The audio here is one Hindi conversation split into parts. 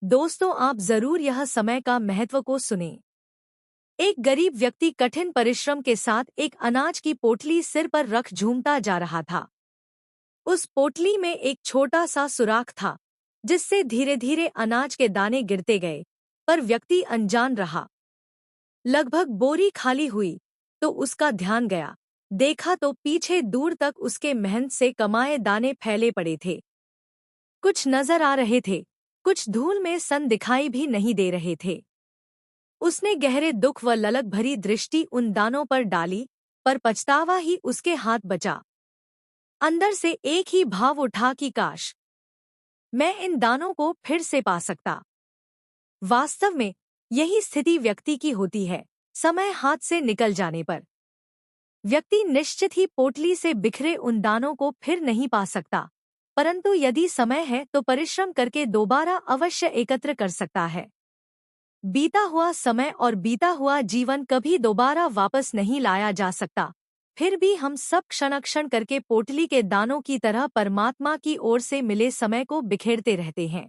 दोस्तों, आप जरूर यह समय का महत्व को सुनें। एक गरीब व्यक्ति कठिन परिश्रम के साथ एक अनाज की पोटली सिर पर रख झूमता जा रहा था। उस पोटली में एक छोटा सा सुराख था, जिससे धीरे धीरे अनाज के दाने गिरते गए, पर व्यक्ति अनजान रहा। लगभग बोरी खाली हुई तो उसका ध्यान गया। देखा तो पीछे दूर तक उसके मेहनत से कमाए दाने फैले पड़े थे। कुछ नजर आ रहे थे, कुछ धूल में सन दिखाई भी नहीं दे रहे थे। उसने गहरे दुख व ललक भरी दृष्टि उन दानों पर डाली, पर पछतावा ही उसके हाथ बचा। अंदर से एक ही भाव उठा कि काश मैं इन दानों को फिर से पा सकता। वास्तव में यही स्थिति व्यक्ति की होती है। समय हाथ से निकल जाने पर व्यक्ति निश्चित ही पोटली से बिखरे उन दानों को फिर नहीं पा सकता, परंतु यदि समय है तो परिश्रम करके दोबारा अवश्य एकत्र कर सकता है। बीता हुआ समय और बीता हुआ जीवन कभी दोबारा वापस नहीं लाया जा सकता, फिर भी हम सब क्षण क्षण करके पोटली के दानों की तरह परमात्मा की ओर से मिले समय को बिखेरते रहते हैं।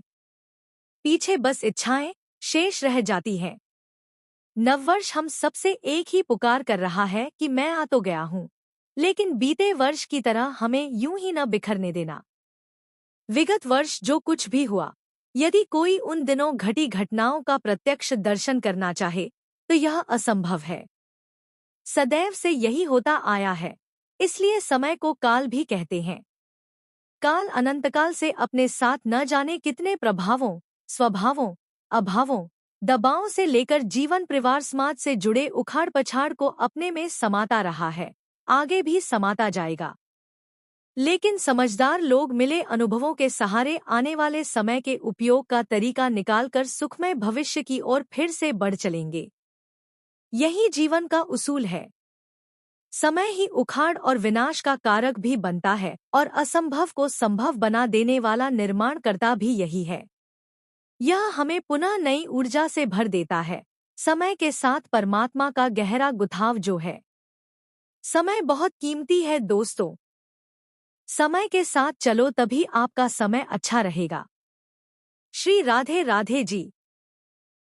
पीछे बस इच्छाएं शेष रह जाती हैं। नववर्ष हम सबसे एक ही पुकार कर रहा है कि मैं आ तो गया हूँ, लेकिन बीते वर्ष की तरह हमें यूं ही न बिखरने देना। विगत वर्ष जो कुछ भी हुआ, यदि कोई उन दिनों घटी घटनाओं का प्रत्यक्ष दर्शन करना चाहे तो यह असंभव है। सदैव से यही होता आया है, इसलिए समय को काल भी कहते हैं। काल अनंतकाल से अपने साथ न जाने कितने प्रभावों, स्वभावों, अभावों, दबावों से लेकर जीवन परिवार समाज से जुड़े उखाड़ पछाड़ को अपने में समाता रहा है, आगे भी समाता जाएगा। लेकिन समझदार लोग मिले अनुभवों के सहारे आने वाले समय के उपयोग का तरीका निकालकर सुखमय भविष्य की ओर फिर से बढ़ चलेंगे। यही जीवन का उसूल है। समय ही उखाड़ और विनाश का कारक भी बनता है और असंभव को संभव बना देने वाला निर्माणकर्ता भी यही है। यह हमें पुनः नई ऊर्जा से भर देता है। समय के साथ परमात्मा का गहरा गुथाव जो है। समय बहुत कीमती है दोस्तों। समय के साथ चलो तभी आपका समय अच्छा रहेगा। श्री राधे राधे जी।